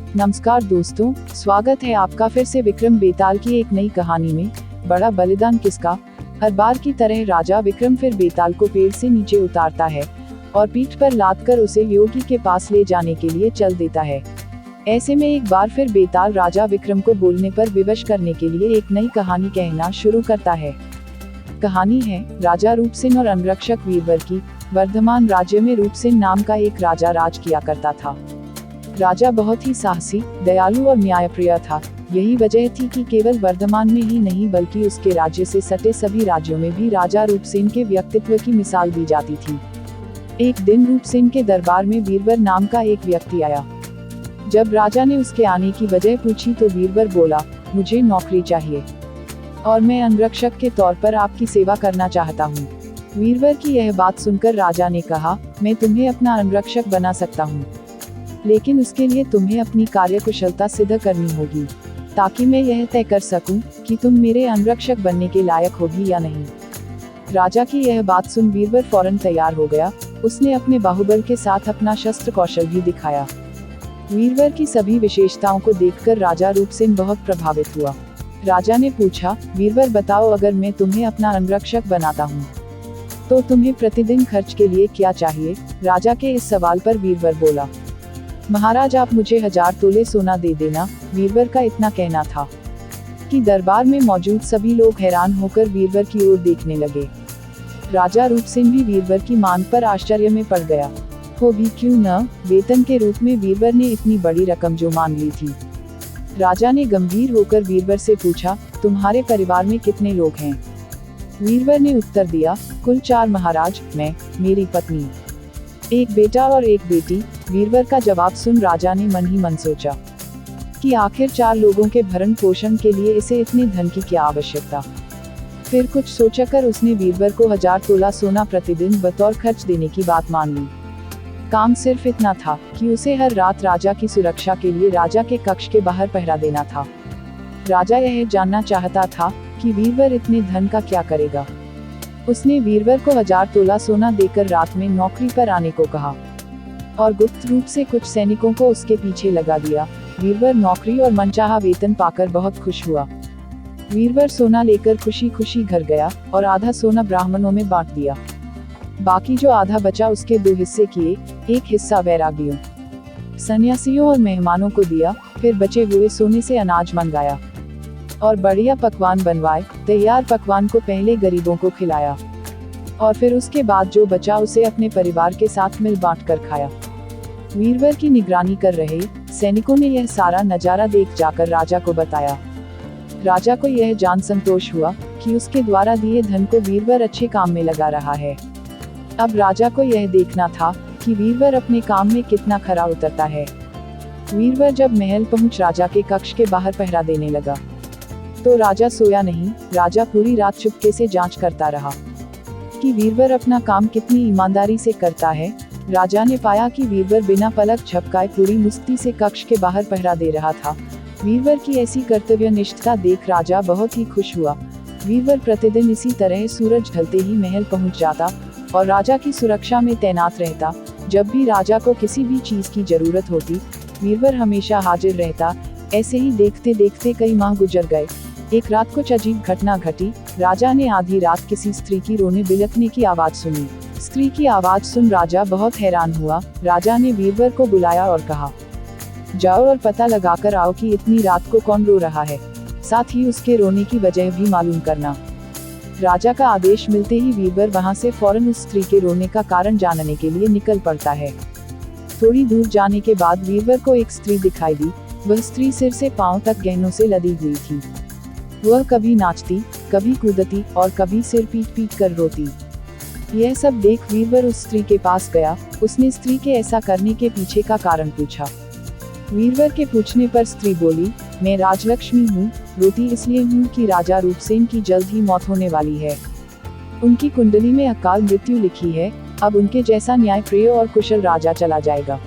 नमस्कार दोस्तों, स्वागत है आपका फिर से विक्रम बेताल की एक नई कहानी में। बड़ा बलिदान किसका। हर बार की तरह राजा विक्रम फिर बेताल को पेड़ से नीचे उतारता है और पीठ पर लाद कर उसे योगी के पास ले जाने के लिए चल देता है। ऐसे में एक बार फिर बेताल राजा विक्रम को बोलने पर विवश करने के लिए एक नई कहानी कहना शुरू करता है। कहानी है राजा रूपसेन और अंगरक्षक वीरवर की। वर्धमान राज्य में रूपसेन नाम का एक राजा राज किया करता था। राजा बहुत ही साहसी, दयालु और न्यायप्रिय था। यही वजह थी कि केवल वर्धमान में ही नहीं बल्कि उसके राज्य से सटे सभी राज्यों में भी राजा रूपसेन के व्यक्तित्व की मिसाल दी जाती थी। एक दिन रूपसेन के दरबार में वीरवर नाम का एक व्यक्ति आया। जब राजा ने उसके आने की वजह पूछी तो वीरवर बोला, मुझे नौकरी चाहिए और मैं अंगरक्षक के तौर पर आपकी सेवा करना चाहता हूँ। वीरवर की यह बात सुनकर राजा ने कहा, मैं तुम्हें अपना अंगरक्षक बना सकता हूँ, लेकिन उसके लिए तुम्हें अपनी कार्यकुशलता सिद्ध करनी होगी ताकि मैं यह तय कर सकूं कि तुम मेरे अंगरक्षक बनने के लायक होगी या नहीं। राजा की यह बात सुन वीरवर फौरन तैयार हो गया। उसने अपने बाहुबल के साथ अपना शस्त्र कौशल भी दिखाया। वीरवर की सभी विशेषताओं को देखकर राजा रूपसेन बहुत प्रभावित हुआ। राजा ने पूछा, वीरवर बताओ, अगर मैं तुम्हें अपना अंगरक्षक बनाता हूँ तो तुम्हें प्रतिदिन खर्च के लिए क्या चाहिए। राजा के इस सवाल पर वीरवर बोला, महाराज आप मुझे 1000 तोले सोना दे देना। वीरवर का इतना कहना था कि दरबार में मौजूद सभी लोग हैरान होकर वीरवर की ओर देखने लगे। राजा रूपसेन भी वीरवर की मांग पर आश्चर्य में पड़ गया। हो भी क्यों न, वेतन के रूप में वीरवर ने इतनी बड़ी रकम जो मांग ली थी। राजा ने गंभीर होकर वीरवर से पूछा, तुम्हारे परिवार में कितने लोग हैं। वीरवर ने उत्तर दिया, कुल 4 महाराज, मैं, मेरी पत्नी, एक बेटा और एक बेटी। वीरवर का जवाब सुन राजा ने मन ही मन सोचा कि आखिर 4 लोगों के भरण पोषण के लिए इसे इतने धन की क्या आवश्यकता। फिर कुछ सोचकर उसने वीरवर को 1000 तोला सोना प्रतिदिन बतौर खर्च देने की बात मान ली। काम सिर्फ इतना था कि उसे हर रात राजा की सुरक्षा के लिए राजा के कक्ष के बाहर पहरा देना था। राजा यह जानना चाहता था कि वीरवर इतने धन का क्या करेगा। उसने वीरवर को 1000 तोला सोना देकर रात में नौकरी पर आने को कहा और गुप्त रूप से कुछ सैनिकों को उसके पीछे लगा दिया। वीरवर नौकरी और मनचाहा वेतन पाकर बहुत खुश हुआ। वीरवर सोना लेकर खुशी खुशी घर गया और आधा सोना ब्राह्मणों में बांट दिया। बाकी जो आधा बचा उसके 2 हिस्से किए, एक हिस्सा वैरागियों, सन्यासियों और मेहमानों को दिया। फिर बचे हुए सोने से अनाज मंगाया और बढ़िया पकवान बनवाए। तैयार पकवान को पहले गरीबों को खिलाया और फिर उसके बाद जो बचा उसे अपने परिवार के साथ मिल बांट कर खाया। वीरवर की निगरानी कर रहे सैनिकों ने यह सारा नजारा देख जाकर राजा को बताया। राजा को यह जान संतोष हुआ कि उसके द्वारा दिए धन को वीरवर अच्छे काम में लगा रहा है। अब राजा को यह देखना था कि वीरवर अपने काम में कितना खरा उतरता है। वीरवर जब महल पहुंच राजा के कक्ष के बाहर पहरा देने लगा तो राजा सोया नहीं। राजा पूरी रात चुपके से जांच करता रहा कि वीरवर अपना काम कितनी ईमानदारी से करता है। राजा ने पाया कि वीरवर बिना पलक झपकाए पूरी मुस्ती से कक्ष के बाहर पहरा दे रहा था। वीरवर की ऐसी कर्तव्यनिष्ठता देख राजा बहुत ही खुश हुआ। वीरवर प्रतिदिन इसी तरह सूरज ढलते ही महल पहुंच जाता और राजा की सुरक्षा में तैनात रहता। जब भी राजा को किसी भी चीज की जरूरत होती, वीरवर हमेशा हाजिर रहता। ऐसे ही देखते देखते कई माह गुजर गए। एक रात कुछ अजीब घटना घटी। राजा ने आधी रात किसी स्त्री की रोने बिलखने की आवाज सुनी। स्त्री की आवाज सुन राजा बहुत हैरान हुआ। राजा ने वीरवर को बुलाया और कहा, जाओ और पता लगाकर आओ कि इतनी रात को कौन रो रहा है, साथ ही उसके रोने की वजह भी मालूम करना। राजा का आदेश मिलते ही वीरवर वहां से फौरन उस स्त्री के रोने का कारण जानने के लिए निकल पड़ता है। थोड़ी दूर जाने के बाद वीरवर को एक स्त्री दिखाई दी। वह स्त्री सिर से पांव तक गहनों से लदी हुई थी। वह कभी नाचती, कभी कूदती और कभी सिर पीट पीट कर रोती। यह सब देख वीरवर उस स्त्री के पास गया। उसने स्त्री के ऐसा करने के पीछे का कारण पूछा। वीरवर के पूछने पर स्त्री बोली, मैं राजलक्ष्मी हूँ, रोती इसलिए हूँ कि राजा रूपसेन की जल्द ही मौत होने वाली है। उनकी कुंडली में अकाल मृत्यु लिखी है। अब उनके जैसा न्यायप्रिय और कुशल राजा चला जाएगा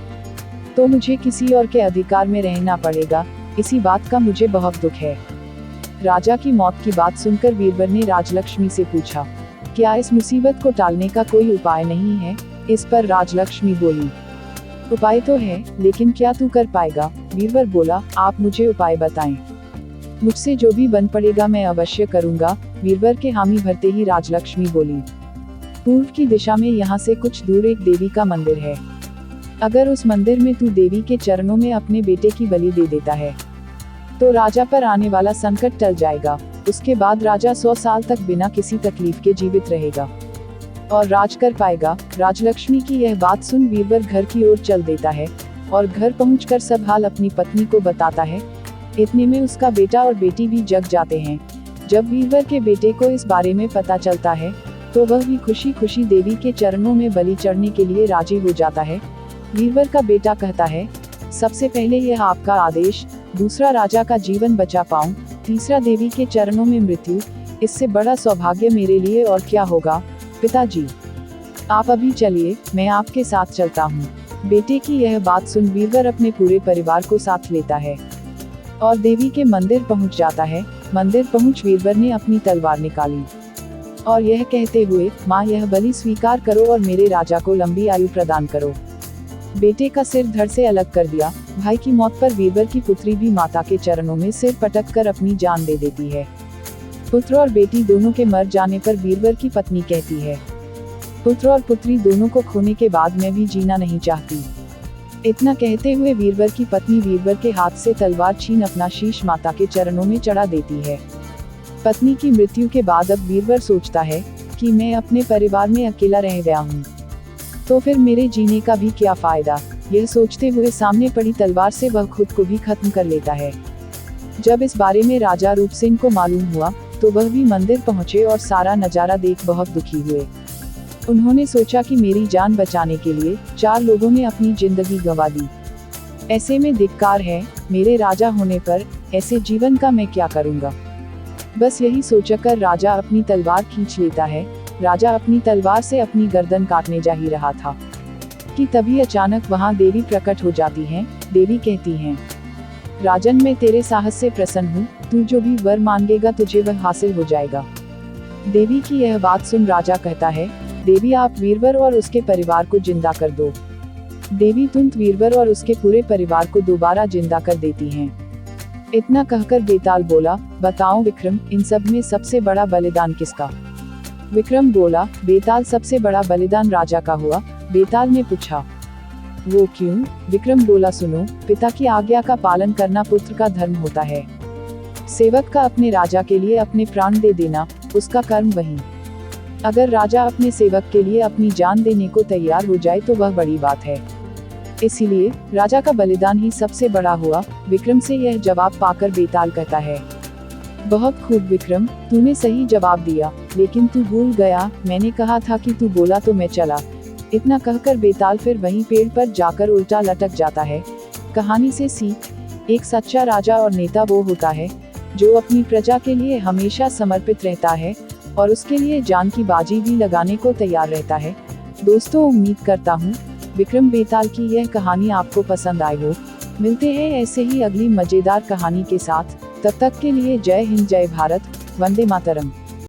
तो मुझे किसी और के अधिकार में रहना पड़ेगा। इसी बात का मुझे बहुत दुख है। राजा की मौत की बात सुनकर वीरवर ने राजलक्ष्मी से पूछा, क्या इस मुसीबत को टालने का कोई उपाय नहीं है। इस पर राजलक्ष्मी बोली, उपाय तो है, लेकिन क्या तू कर पाएगा? बीरबल बोला, आप मुझे उपाय बताएं। मुझसे जो भी बन पड़ेगा मैं अवश्य करूंगा, बीरबल के हामी भरते ही राजलक्ष्मी बोली। पूर्व की दिशा में यहाँ से कुछ दूर एक देवी का मंदिर है। अगर उस मंदिर में तू देवी के चरणों में अपने बेटे की बलि दे देता है तो राजा पर आने वाला संकट टल जाएगा। उसके बाद राजा 100 साल तक बिना किसी तकलीफ के जीवित रहेगा और राज कर पाएगा। राजलक्ष्मी की यह बात सुन बीरबल घर की ओर चल देता है और घर पहुंचकर सब हाल अपनी पत्नी को बताता है। इतने में उसका बेटा और बेटी भी जग जाते हैं। जब बीरबल के बेटे को इस बारे में पता चलता है तो वह भी खुशी खुशी देवी के चरणों में बलि चढ़ने के लिए राजी हो जाता है। बीरबल का बेटा कहता है, सबसे पहले यह आपका आदेश, दूसरा राजा का जीवन बचा पाऊं, तीसरा देवी के चरणों में मृत्यु, इससे बड़ा सौभाग्य मेरे लिए और क्या होगा। पिताजी, आप अभी चलिए, मैं आपके साथ चलता हूँ। बेटे की यह बात सुन बीरबल अपने पूरे परिवार को साथ लेता है और देवी के मंदिर पहुँच जाता है। मंदिर पहुँच बीरबल ने अपनी तलवार निकाली और यह कहते हुए, माँ यह बलि स्वीकार करो और मेरे राजा को लंबी आयु प्रदान करो। बेटे का सिर धड़ से अलग कर दिया। भाई की मौत पर बीरबल की पुत्री भी माता के चरणों में सिर पटक कर अपनी जान दे देती है। पुत्र और बेटी दोनों के मर जाने पर बीरबल की पत्नी कहती है, पुत्र और पुत्री दोनों को खोने के बाद मैं भी जीना नहीं चाहती। इतना कहते हुए बीरबल की पत्नी बीरबल के हाथ से तलवार छीन अपना शीश माता के चरणों में चढ़ा देती है। पत्नी की मृत्यु के बाद अब बीरबल सोचता है कि मैं अपने परिवार में अकेला रह गया हूँ, तो फिर मेरे जीने का भी क्या फायदा। यह सोचते हुए सामने पड़ी तलवार से वह खुद को भी खत्म कर लेता है। जब इस बारे में राजा रूप सिंह को मालूम हुआ तो वह भी मंदिर पहुँचे और सारा नजारा देख बहुत दुखी हुए। उन्होंने सोचा कि मेरी जान बचाने के लिए 4 लोगों ने अपनी जिंदगी गंवा दी। ऐसे में धिक्कार है, मेरे राजा होने पर ऐसे जीवन का मैं क्या करूँगा। बस यही सोचकर राजा अपनी तलवार खींच लेता है। राजा अपनी तलवार से अपनी गर्दन काटने जा ही रहा था कि तभी अचानक वहां देवी प्रकट हो जाती हैं। देवी कहती हैं, राजन मैं तेरे साहस से प्रसन्न हूँ, तू जो भी वर मांगेगा तुझे वह हासिल हो जाएगा। देवी की यह बात सुन राजा कहता है, देवी आप बीरबल और उसके परिवार को जिंदा कर दो। देवी तुरंत बीरबल और उसके पूरे परिवार को दोबारा जिंदा कर देती हैं। इतना कहकर बेताल बोला, बताओ विक्रम, इन सब में सबसे बड़ा बलिदान किसका? विक्रम बोला, बेताल सबसे बड़ा बलिदान राजा का हुआ। बेताल ने पूछा, वो क्यों? विक्रम बोला, सुनो, पिता की आज्ञा का पालन करना पुत्र का धर्म होता है। सेवक का अपने राजा के लिए अपने प्राण दे देना उसका कर्म वही। अगर राजा अपने सेवक के लिए अपनी जान देने को तैयार हो जाए तो वह बड़ी बात है। इसीलिए राजा का बलिदान ही सबसे बड़ा हुआ। विक्रम से यह जवाब पाकर बेताल कहता है, बहुत खूब विक्रम, तूने सही जवाब दिया, लेकिन तू भूल गया, मैंने कहा था कि तू बोला तो मैं चला। इतना कहकर बेताल फिर वहीं पेड़ पर जाकर उल्टा लटक जाता है। कहानी से सीख, एक सच्चा राजा और नेता वो होता है जो अपनी प्रजा के लिए हमेशा समर्पित रहता है और उसके लिए जान की बाजी भी लगाने को तैयार रहता है। दोस्तों, उम्मीद करता हूँ विक्रम बेताल की यह कहानी आपको पसंद आई हो। मिलते हैं ऐसे ही अगली मजेदार कहानी के साथ। तब तक के लिए जय हिंद, जय भारत, वंदे मातरम।